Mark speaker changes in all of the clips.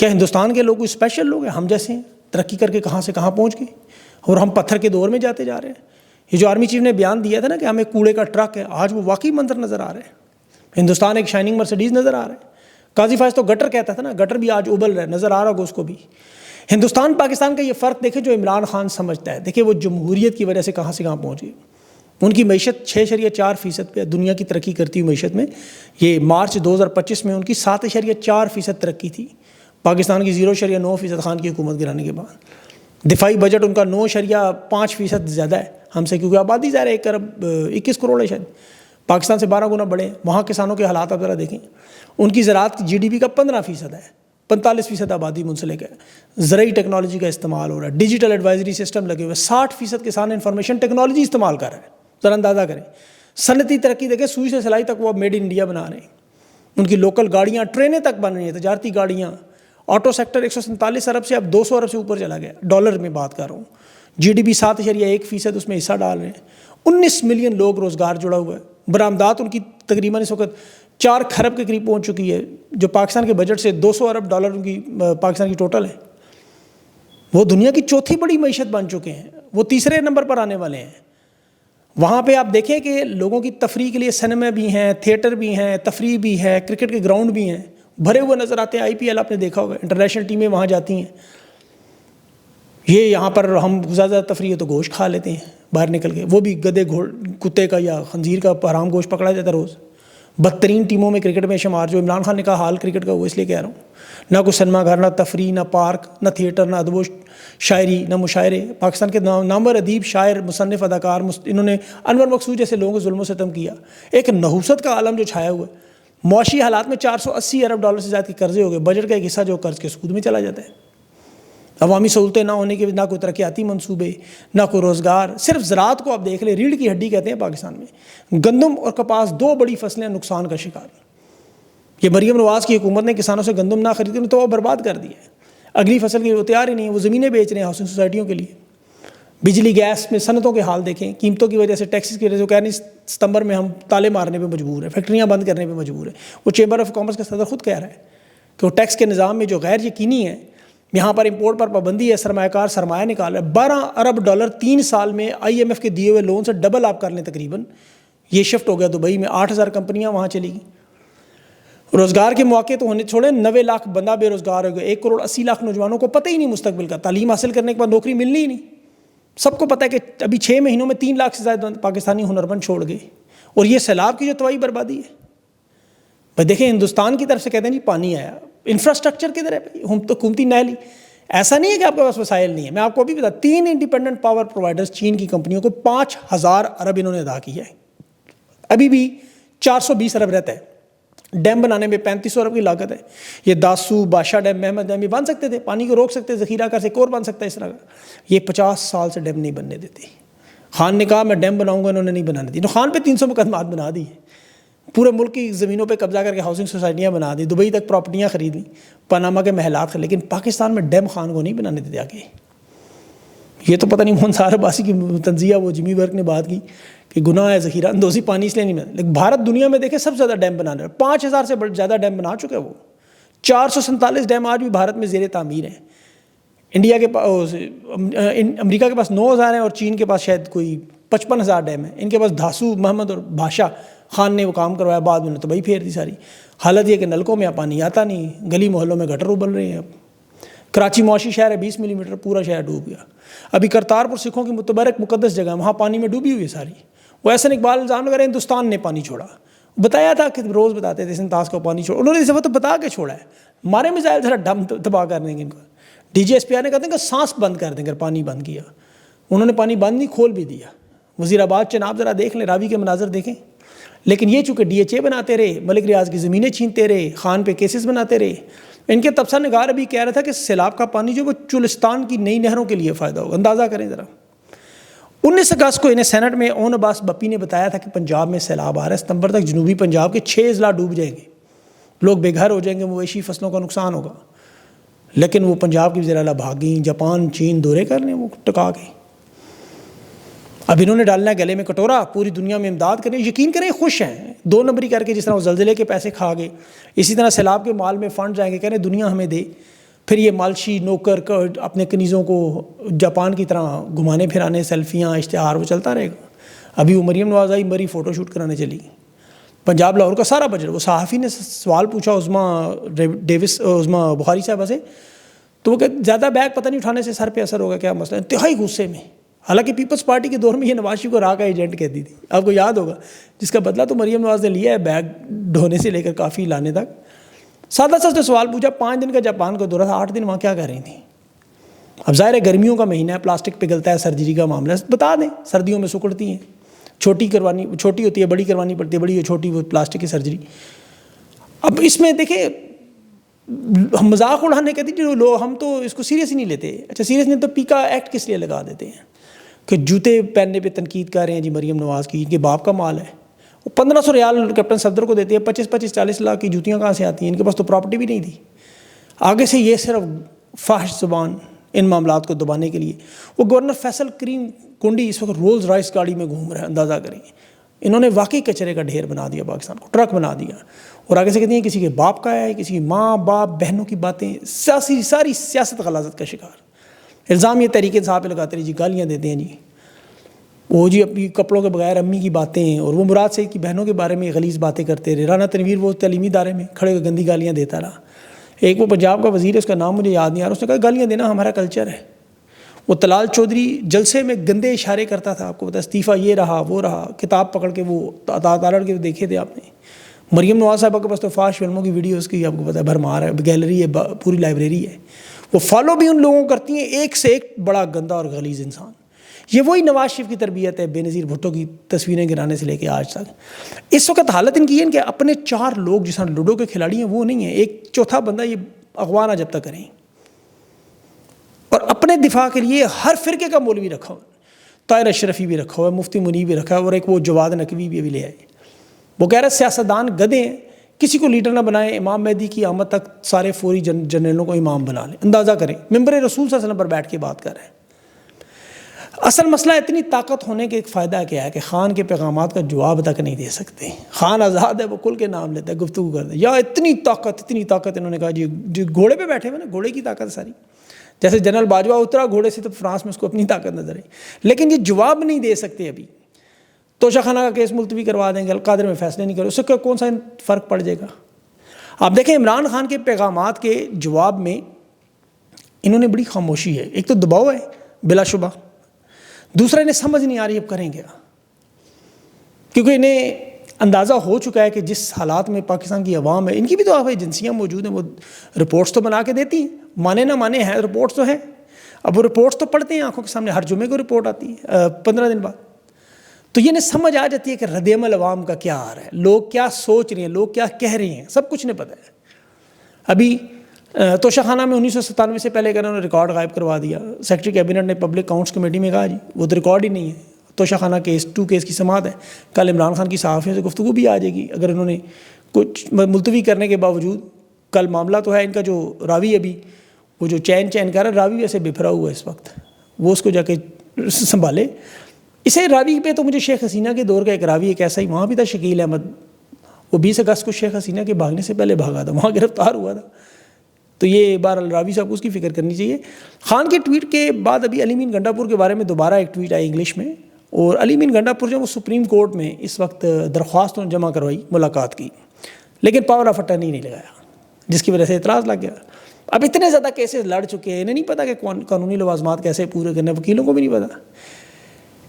Speaker 1: کیا ہندوستان کے لوگ کوئی اسپیشل لوگ ہیں؟ ہم جیسے ہیں، ترقی کر کے کہاں سے کہاں پہنچ گئے اور ہم پتھر کے دور میں جاتے جا رہے ہیں۔ یہ جو آرمی چیف نے بیان دیا تھا نا کہ ہمیں کوڑے کا ٹرک ہے، آج وہ واقعی منظر نظر آ رہے ہیں۔ ہندوستان ایک شائننگ مرسڈیز نظر آ رہا ہے۔ قاضی فائز تو گٹر کہتا تھا نا، گٹر بھی آج ابل رہا ہے، نظر آ رہا ہوگا اس کو بھی۔ ہندوستان پاکستان کا یہ فرق دیکھیں جو عمران خان سمجھتا ہے، دیکھیں وہ جمہوریت کی وجہ سے کہاں پہنچ گئے۔ ان کی معیشت 6.4% پہ دنیا کی ترقی کرتی ہوئی معیشت میں، یہ مارچ 2025 میں ان کی 7.4% ترقی تھی، پاکستان کی 0.9% خان کی حکومت گرانے کے بعد۔ دفاعی بجٹ ان کا 9.5% زیادہ ہے ہم سے، کیونکہ آبادی ظاہر ہے 1 ارب 21 کروڑ ہے، شاید پاکستان سے 12 گنا بڑے ہیں۔ وہاں کسانوں کے حالات آپ ذرا دیکھیں، ان کی زراعت GDP کا 15% ہے، 45% آبادی منسلک ہے، زرعی ٹیکنالوجی کا استعمال ہو رہا ہے، ڈیجیٹل ایڈوائزری سسٹم لگے ہوئے، 60% کسان انفارمیشن ٹیکنالوجی استعمال کر رہے ہیں، ذرا اندازہ کریں۔ صنعتی ترقی دیکھیں، سوئی سے سلائی تک وہ اب میڈ ان انڈیا بنا رہے ہیں، ان کی لوکل گاڑیاں، ٹرینیں تک بن رہی ہیں، تجارتی گاڑیاں۔ آٹو سیکٹر 147 ارب سے اب 200 ارب سے اوپر چلا گیا، ڈالر میں بات کر رہا ہوں۔ GDP 7.1% اس میں حصہ ڈال رہے ہیں، 19 ملین لوگ روزگار جڑا ہوا ہے۔ برآمدات ان کی تقریباً اس وقت 4 کھرب کے قریب پہنچ چکی ہے، جو پاکستان کے بجٹ سے 200 ارب ڈالر ان کی پاکستان کی ٹوٹل ہے۔ وہ دنیا کی چوتھی بڑی معیشت بن چکے ہیں، وہ تیسرے نمبر پر آنے والے ہیں۔ وہاں پہ آپ دیکھیں کہ لوگوں کی تفریح کے لیے سنیما بھی ہیں، تھیٹر بھی ہیں، تفریح بھی ہے، کرکٹ کے گراؤنڈ بھی ہیں، بھرے ہوئے نظر آتے ہیں۔ IPL آپ نے دیکھا ہوگا، انٹرنیشنل ٹیمیں وہاں جاتی ہیں۔ یہ یہاں پر ہم زیادہ تفریح ہے تو گوشت کھا لیتے ہیں باہر نکل کے، وہ بھی گدے کتے کا یا خنزیر کا حرام گوشت پکڑا جاتا ہے روز۔ بدترین ٹیموں میں کرکٹ میں شمار، جو عمران خان نے کہا حال کرکٹ کا، وہ اس لیے کہہ رہا ہوں۔ نہ کوئی سنیما گھر، نہ تفریح، نہ پارک، نہ تھیٹر، نہ ادب و شاعری، نہ مشاعرے۔ پاکستان کے نامور ادیب، شاعر، مصنف، اداکار، انہوں نے انور مقصود جیسے لوگوں کو ظلم و ستم کیا۔ ایک نحوست کا عالم جو چھایا ہوا ہے، معاشی حالات میں 480 ارب ڈالر سے زیادہ کے قرضے ہو گئے، بجٹ کا ایک حصہ جو قرض کے سود میں چلا جاتا ہے۔ عوامی سہولتیں نہ ہونے کی، نہ کوئی ترقیاتی منصوبے، نہ کوئی روزگار۔ صرف زراعت کو آپ دیکھ لیں، ریڑھ کی ہڈی کہتے ہیں پاکستان میں، گندم اور کپاس 2 بڑی فصلیں نقصان کا شکار۔ یہ مریم نواز کی حکومت نے کسانوں سے گندم نہ خریدی تو وہ برباد کر دیا ہے، اگلی فصل کی وہ تیار ہی نہیں ہے، وہ زمینیں بیچ رہے ہیں ہاؤسنگ سوسائٹیوں کے لیے۔ بجلی گیس میں صنعتوں کے حال دیکھیں، قیمتوں کی وجہ سے، ٹیکسز کی وجہ سے، وہ کہہ رہے ہیں ستمبر میں ہم تالے مارنے پہ مجبور ہیں، فیکٹریاں بند کرنے پہ مجبور ہیں۔ وہ چیمبر آف کامرس کا صدر خود کہہ رہا ہے کہ وہ ٹیکس کے نظام میں جو غیر یقینی ہے، یہاں پر امپورٹ پر پابندی ہے، سرمایہ کار سرمایہ نکال رہا ہے۔ 12 ارب ڈالر 3 سال میں IMF کے دیے ہوئے لون سے ڈبل آپ کر لیں تقریباً، یہ شفٹ ہو گیا دبئی میں، 8000 کمپنیاں وہاں چلی گئیں۔ روزگار کے مواقع تو ہونے چھوڑیں، 90 لاکھ بندہ بے روزگار ہو گیا، 1 کروڑ 80 لاکھ نوجوانوں کو پتہ ہی نہیں مستقبل کا، تعلیم حاصل کرنے کے بعد نوکری ملنی ہی نہیں۔ سب کو پتہ ہے کہ ابھی 6 مہینوں میں 3 لاکھ سے زیادہ پاکستانی ہنرمند چھوڑ گئے، اور یہ سیلاب کی جو تباہی بربادی ہے۔ بھائی دیکھیں، ہندوستان کی طرف سے کہتے ہیں جی پانی آیا، انفراسٹرکچر کدھر ہے بھائی؟ ہم تو حکومتی نہلی، ایسا نہیں ہے کہ آپ کے پاس وسائل نہیں ہے۔ میں آپ کو ابھی بتا، 3 انڈیپینڈنٹ پاور پرووائڈرز چین کی کمپنیوں کو 5000 ارب انہوں نے ادا کیا ہے، ابھی بھی 420 ارب رہتا ہے۔ ڈیم بنانے میں 3500 ارب کی لاگت ہے۔ یہ داسو، بادشاہ ڈیم، محمد ڈیم، یہ بن سکتے تھے، پانی کو روک سکتے، ذخیرہ کر سے ایک اور بن سکتا ہے اس طرح کا۔ یہ 50 سال سے ڈیم نہیں بننے دیتے۔ خان نے کہا میں ڈیم بناؤں گا، انہوں نے نہیں بنانے دی۔ خان پہ 300 مقدمات بنا دی، پورے ملک کی زمینوں پہ قبضہ کر کے ہاؤسنگ سوسائٹیاں بنا دی، دبئی تک پراپرٹیاں خرید لیں، پاناما کے محلات، لیکن پاکستان میں ڈیم خان کو نہیں بنانے دیتے آگے۔ یہ تو پتہ نہیں منصار عباسی کی تنزیہ، وہ جمی ورک نے بات کی کہ گناہ ہے ذخیرہ اندوزی پانی اس لیے نہیں بنا، لیکن بھارت دنیا میں دیکھیں سب سے زیادہ ڈیم بنا رہا ہے، 5000 سے زیادہ ڈیم بنا چکا ہے وہ۔ 447 ڈیم آج بھی بھارت میں زیر تعمیر ہیں۔ انڈیا کے پاس، امریکہ کے پاس 9000 ہیں، اور چین کے پاس شاید کوئی 55,000 ڈیم ہیں۔ ان کے پاس دھاسو، محمد اور بادشاہ خان نے وہ کام کروایا، بعد میں تباہی پھیر دی ساری۔ حالت یہ کہ نلکوں میں پانی آتا نہیں، گلی محلوں میں گٹر ابل رہے ہیں۔ کراچی معاشی شہر ہے، 20 ملی میٹر پورا شہر ڈوب گیا۔ ابھی کرتارپور سکھوں کی متبرک مقدس جگہ ہے، وہاں پانی میں ڈوبی ہوئی ہے ساری۔ وہ احسن اقبال الزام لگا رہے ہیں ہندوستان نے پانی چھوڑا، بتایا تھا کہ روز بتاتے تھے سنتاس کو پانی چھوڑا، انہوں نے اس دفعہ تو بتا کے چھوڑا ہے۔ ہمارے میزائل ذرا ڈم تباہ کر دیں گے ان کو۔ DGSPR نے کہتے ہیں کہ سانس بند کر دیں گے، پانی بند کیا، انہوں نے پانی بند نہیں کھول بھی دیا۔ وزیر آباد چناب ذرا دیکھ لیں، راوی کے مناظر دیکھیں۔ لیکن یہ چونکہ DHA بناتے رہے، ملک ریاض کی زمینیں چھینتے رہے، خان پہ کیسز بناتے رہے۔ ان کے تبصرہ نگار ابھی کہہ رہا تھا کہ سیلاب کا پانی جو وہ چولستان کی نئی نہروں کے لیے فائدہ ہوگا، اندازہ کریں ذرا۔ 19 اگست کو انہیں سینٹ میں اون عباس بپی نے بتایا تھا کہ پنجاب میں سیلاب آ رہا ہے، ستمبر تک جنوبی پنجاب کے 6 اضلاع ڈوب جائیں گے، لوگ بے گھر ہو جائیں گے، مویشی فصلوں کا نقصان ہوگا۔ لیکن وہ پنجاب کی وزیر اعلیٰ بھاگیں، جاپان، چین دورے کر لیں، وہ ٹکا گئے۔ اب انہوں نے ڈالنا ہے گلے میں کٹورا، پوری دنیا میں امداد کریں، یقین کریں خوش ہیں 2 نمبری کر کے، جس طرح وہ زلزلے کے پیسے کھا گئے، اسی طرح سیلاب کے مال میں فنڈ جائیں گے، کہہ رہے ہیں دنیا ہمیں دے۔ پھر یہ مالشی نوکر اپنے کنیزوں کو جاپان کی طرح گھمانے پھرانے، سیلفیاں، اشتہار، وہ چلتا رہے گا. ابھی وہ مریم نواز آئی، مری فوٹو شوٹ کرانے چلی. پنجاب لاہور کا سارا بجٹ، وہ صحافی نے سوال پوچھا عظما بخاری صاحبہ سے، تو وہ کہ زیادہ بیگ پتہ نہیں اٹھانے سے سر پہ اثر ہوگا، کیا مسئلہ. انتہائی غصے میں. حالانکہ پیپلز پارٹی کے دور میں یہ نواز شریف کو راہ کا ایجنٹ کہتی تھی، آپ کو یاد ہوگا، جس کا بدلہ تو مریم نواز نے لیا ہے، بیگ ڈھونے سے لے کر کافی لانے تک. سادہ سا اس نے سوال پوچھا. 5 دن کا جاپان کا دورہ تھا، 8 دن وہاں کیا کر رہی تھیں. اب ظاہر ہے گرمیوں کا مہینہ ہے، پلاسٹک پگھلتا ہے، سرجری کا معاملہ ہے، بتا دیں سردیوں میں سکڑتی ہیں، چھوٹی ہوتی ہے، بڑی کروانی پڑتی ہے، بڑی چھوٹی وہ پلاسٹک کی سرجری. اب اس میں دیکھیں ہم مذاق اڑانے کہتے ہیں جو لوگ، ہم تو اس کو سیریس ہی نہیں لیتے. اچھا سیریس نہیں تو پیکا ایکٹ کس لیے لگا دیتے ہیں کہ جوتے پہننے پہ تنقید کر رہے ہیں جی مریم نواز کی، ان کے باپ کا مال ہے. وہ 1500 ریال کیپٹن صدر کو دیتے ہیں، 25-40 لاکھ کی جوتیاں کہاں سے آتی ہیں، ان کے پاس تو پراپرٹی بھی نہیں تھی. آگے سے یہ صرف فاحش زبان ان معاملات کو دبانے کے لیے. وہ گورنر فیصل کریم کنڈی اس وقت رولز رائس گاڑی میں گھوم رہا ہے، اندازہ کریں. انہوں نے واقعی کچرے کا ڈھیر بنا دیا پاکستان کو، ٹرک بنا دیا. اور آگے سے کہتے ہیں کسی کے باپ کا ہے، کسی کی ماں باپ بہنوں کی باتیں، ساری سیاست غلاظت کا شکار. الزام یہ تحریک انصاف پہ لگاتے ہیں جی، گالیاں دیتے ہیں جی، وہ جی اپنی کپڑوں کے بغیر امی کی باتیں، اور وہ مراد سے کی بہنوں کے بارے میں غلیظ باتیں کرتے رہے. رانا تنویر وہ تعلیمی ادارے میں کھڑے گندی گالیاں دیتا رہا. ایک وہ پنجاب کا وزیر ہے، اس کا نام مجھے یاد نہیں آ رہا، اس نے کہا گالیاں دینا ہمارا کلچر ہے. وہ طلال چودھری جلسے میں گندے اشارے کرتا تھا، آپ کو پتا استعفیٰ یہ رہا وہ رہا، کتاب پکڑ کے وہ تاڑ کے دیکھے تھے آپ نے. مریم نواز صاحبہ کے پاس تو فاحش فلموں کی ویڈیوز کی آپ کو پتا ہے بھرمار ہے، گیلری ہے، پوری لائبریری ہے. وہ فالو بھی ان لوگوں کو کرتی ہیں، ایک سے ایک بڑا گندا اور غلیظ انسان. یہ وہی نواز شریف کی تربیت ہے، بے نظیر بھٹو کی تصویریں گرانے سے لے کے آج تک. اس وقت حالت ان کی ہے کہ اپنے 4 لوگ جس طرح لوڈو کے کھلاڑی ہیں وہ نہیں ہیں، ایک چوتھا بندہ یہ اغوا نہ جب تک کریں. اور اپنے دفاع کے لیے ہر فرقے کا مولوی رکھا ہوا، طاہر اشرفی بھی رکھا ہوا ہے، مفتی منیب بھی رکھا ہے، اور ایک وہ جواد نقوی بھی ابھی لے آئے. وہ کہہ رہے سیاستدان گدھے ہیں، کسی کو لیڈر نہ بنائیں، امام مہدی کی آمد تک سارے فوری جنرلوں کو امام بنا لیں. اندازہ کریں ممبر رسول صلی اللہ علیہ وسلم پر بیٹھ کے بات کر رہے ہیں. اصل مسئلہ اتنی طاقت ہونے کے ایک فائدہ کیا ہے کہ خان کے پیغامات کا جواب تک نہیں دے سکتے. خان آزاد ہے، وہ کل کے نام لیتا ہے، گفتگو کرتا ہے. یا اتنی طاقت انہوں نے کہا جی گھوڑے پہ بیٹھے ہوئے نا، گھوڑے کی طاقت ساری. جیسے جنرل باجوہ اترا گھوڑے سے تو فرانس میں اس کو اپنی طاقت نظر آئی، لیکن یہ جواب نہیں دے سکتے. ابھی توشہ خانہ کا کیس ملتوی کروا دیں گے، القادر میں فیصلے نہیں کرے، اس سے کون سا فرق پڑ جائے گا. آپ دیکھیں عمران خان کے پیغامات کے جواب میں انہوں نے بڑی خاموشی ہے. ایک تو دباؤ ہے بلا شبہ، دوسرا انہیں سمجھ نہیں آ رہی اب کریں گیا، کیونکہ انہیں اندازہ ہو چکا ہے کہ جس حالات میں پاکستان کی عوام ہے، ان کی بھی تو ایجنسیاں موجود ہیں، وہ رپورٹس تو بنا کے دیتی ہیں، مانے نہ مانے ہیں، رپورٹس تو ہیں. اب وہ رپورٹس تو پڑھتے ہیں آنکھوں کے سامنے، ہر جمعے کو رپورٹ آتی ہے 15 دن بعد. تو یہ انہیں سمجھ آ جاتی ہے کہ رد عمل عوام کا کیا آ رہا ہے، لوگ کیا سوچ رہے ہیں، لوگ کیا کہہ رہے ہیں، سب کچھ انہیں پتہ ہے. ابھی توشہ خانہ میں 1997 سے پہلے انہوں نے ریکارڈ غائب کروا دیا. سیکرٹری کیبنٹ نے پبلک اکاؤنٹس کمیٹی میں کہا جی وہ تو ریکارڈ ہی نہیں ہے. توشہ خانہ کیس 2 کیس کی سماعت ہے، کل عمران خان کی صحافیوں سے گفتگو بھی آ جائے گی. اگر انہوں نے کچھ ملتوی کرنے کے باوجود، کل معاملہ تو ہے ان کا جو راوی، ابھی وہ جو چین کر رہا ہے، راوی ویسے بفرا ہوا ہے اس وقت، وہ اس کو جا کے سنبھالے. اسے راوی پہ تو مجھے شیخ حسینہ کے دور کا ایک راوی ایک ایسا ہی وہاں بھی تھا، شکیل احمد، وہ 20 اگست کو شیخ حسینہ کے بھاگنے سے پہلے بھاگا تھا، وہاں گرفتار ہوا تھا. تو یہ بہرحال راوی صاحب کو اس کی فکر کرنی چاہیے. خان کے ٹویٹ کے بعد ابھی علی مین گنڈا پور کے بارے میں دوبارہ ایک ٹویٹ آئی انگلش میں، اور علی مین گنڈا پور جو وہ سپریم کورٹ میں اس وقت درخواست جمع کروائی ملاقات کی، لیکن پاور آف اٹرنی نہیں لگایا، جس کی وجہ سے اعتراض لگ گیا. اب اتنے زیادہ کیسز لڑ چکے ہیں، انہیں نہیں پتا کہ قانونی لوازمات کیسے پورے کرنے، وکیلوں کو بھی نہیں پتا.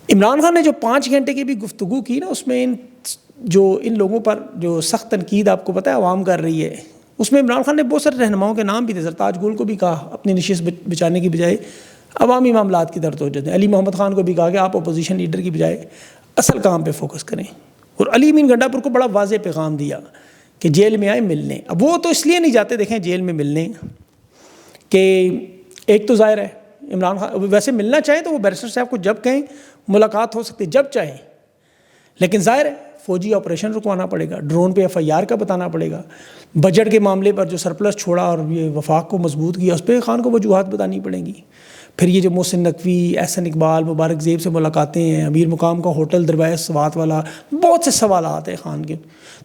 Speaker 1: عمران خان نے جو 5 گھنٹے کی بھی گفتگو کی نا، اس میں ان لوگوں پر جو سخت تنقید آپ کو پتہ ہے عوام کر رہی ہے، اس میں عمران خان نے بہت سارے رہنماؤں کے نام بھی تھے. سرتاج گل کو بھی کہا اپنی نشست بچانے کی بجائے عوامی معاملات کی طرف توجہ دیں. علی محمد خان کو بھی کہا کہ آپ اپوزیشن لیڈر کی بجائے اصل کام پہ فوکس کریں. اور علی مین گنڈا پور کو بڑا واضح پیغام دیا کہ جیل میں آئے ملنے. اب وہ تو اس لیے نہیں جاتے دیکھیں جیل میں ملنے کہ ایک تو ظاہر ہے عمران خان ویسے ملنا چاہیں تو وہ بیرسٹر صاحب کو جب کہیں ملاقات ہو سکتی جب چاہیں، لیکن ظاہر ہے فوجی آپریشن رکوانا پڑے گا، ڈرون پہ FIR کا بتانا پڑے گا، بجٹ کے معاملے پر جو سرپلس چھوڑا اور یہ وفاق کو مضبوط کیا اس پہ خان کو وجوہات بتانی پڑیں گی. پھر یہ جو محسن نقوی، احسن اقبال، مبارک زیب سے ملاقاتیں ہیں، امیر مقام کا ہوٹل دروازہ سوات والا، بہت سے سوالات ہیں خان کے،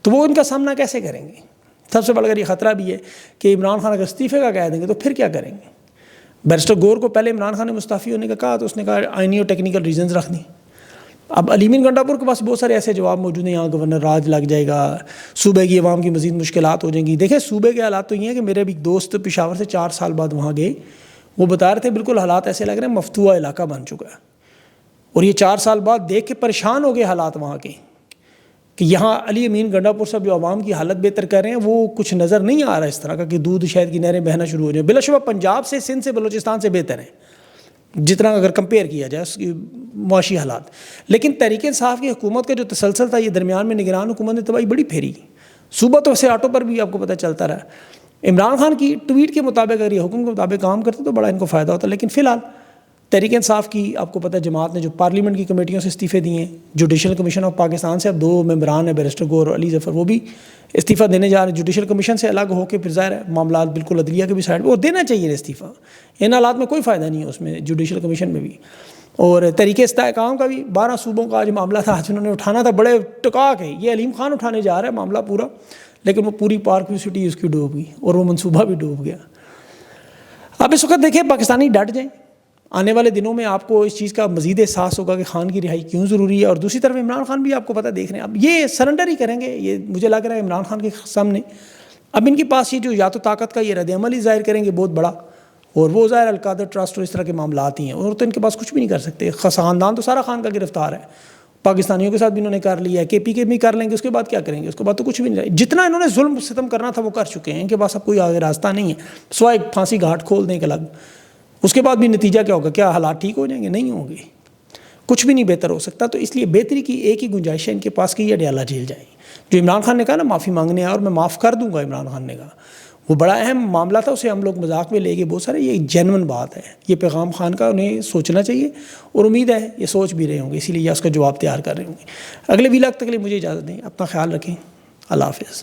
Speaker 1: تو وہ ان کا سامنا کیسے کریں گے؟ سب سے بڑھ کر یہ خطرہ بھی ہے کہ عمران خان اگر استعفے کا کہہ دیں گے تو پھر کیا کریں گے؟ بیرسٹر گور کو پہلے عمران خان نے مستعفی ہونے کا کہا تو اس نے کہا آئینی اور ٹیکنیکل ریزنز رکھ دیں. اب علی امین گنڈا پور کے پاس بہت سارے ایسے جواب موجود ہیں, یہاں گورنر راج لگ جائے گا, صوبے کی عوام کی مزید مشکلات ہو جائیں گی. دیکھیں صوبے کے حالات تو یہ ہیں کہ میرے بھی دوست پشاور سے 4 سال بعد وہاں گئے, وہ بتا رہے تھے بالکل حالات ایسے لگ رہے ہیں مفتوحہ علاقہ بن چکا ہے, اور یہ 4 سال بعد دیکھ کے پریشان ہو گئے حالات وہاں کے کہ یہاں علی امین گنڈا پور صاحب جو عوام کی حالت بہتر کر رہے ہیں وہ کچھ نظر نہیں آ رہا اس طرح کا کہ دودھ شہد کی نہریں بہنا شروع ہو جائیں. بلا شبہ پنجاب سے, سندھ سے, بلوچستان سے بہتر ہیں جتنا اگر کمپیئر کیا جائے اس کی معاشی حالات. لیکن تحریک انصاف کی حکومت کا جو تسلسل تھا, یہ درمیان میں نگران حکومت نے تباہی بڑی پھیری. صوبہ تو سے آٹو پر بھی آپ کو پتہ چلتا رہا. عمران خان کی ٹویٹ کے مطابق اگر یہ حکم کے مطابق کام کرتے تو بڑا ان کو فائدہ ہوتا. لیکن فی الحال تحریک انصاف کی آپ کو پتہ جماعت نے جو پارلیمنٹ کی کمیٹیوں سے استعفے دیے ہیں, جوڈیشل کمیشن آف پاکستان سے اب 2 ممبران ہیں بیرسٹر گور اور علی ظفر, وہ بھی استعفیٰ دینے جا رہے ہیں. جوڈیشل کمیشن سے الگ ہو کے پھر ظاہر ہے معاملات بالکل عدلیہ کے بھی سائڈ پہ, اور دینا چاہیے استعفیٰ. ان حالات میں کوئی فائدہ نہیں ہے اس میں جوڈیشل کمیشن میں بھی. اور تحریک استحکام کا بھی 12 صوبوں کا آج معاملہ تھا, آج انہوں نے اٹھانا تھا بڑے ٹکا کے, یہ علیم خان اٹھانے جا رہا ہے معاملہ پورا, لیکن وہ پوری پارک سٹی اس کی ڈوب گئی اور وہ منصوبہ بھی ڈوب گیا. اب اس وقت دیکھیں پاکستانی ڈٹ جائیں, آنے والے دنوں میں آپ کو اس چیز کا مزید احساس ہوگا کہ خان کی رہائی کیوں ضروری ہے. اور دوسری طرف عمران خان بھی آپ کو پتہ دیکھ رہے ہیں, اب یہ سرنڈر ہی کریں گے, یہ مجھے لگ رہا ہے عمران خان کے سامنے اب ان کے پاس یہ جو یا تو طاقت کا یہ رد عمل ہی ظاہر کریں گے بہت بڑا, اور وہ ظاہر القادر ٹرسٹ اور اس طرح کے معاملات ہی ہیں, اور تو ان کے پاس کچھ بھی نہیں کر سکتے. خاندان تو سارا خان کا گرفتار ہے, پاکستانیوں کے ساتھ بھی انہوں نے کر لیا ہے, کے پی کے بھی کر لیں گے, اس کے بعد کیا کریں گے؟ اس کے بعد تو کچھ بھی نہیں. جتنا انہوں نے ظلم ستم کرنا تھا وہ کر چکے ہیں, ان کے پاس اب کوئی آگے راستہ نہیں ہے سوائے پھانسی گھاٹ کھول دیں کہ الگ. اس کے بعد بھی نتیجہ کیا ہوگا؟ کیا حالات ٹھیک ہو جائیں گے؟ نہیں ہوں گے, کچھ بھی نہیں بہتر ہو سکتا. تو اس لیے بہتری کی ایک ہی گنجائش ہے ان کے پاس کہ یہ ڈیالہ جیل جائیں. جو عمران خان نے کہا نا معافی مانگنے آیا اور میں معاف کر دوں گا, عمران خان نے کہا وہ بڑا اہم معاملہ تھا, اسے ہم لوگ مذاق میں لے گئے بہت سارے. یہ ایک جینون بات ہے, یہ پیغام خان کا انہیں سوچنا چاہیے, اور امید ہے یہ سوچ بھی رہے ہوں گے, اسی لیے یہ اس کا جواب تیار کر رہے ہوں گے. اگلے ویلاگ تک کے لیے مجھے اجازت دیں, اپنا خیال رکھیں, اللہ حافظ.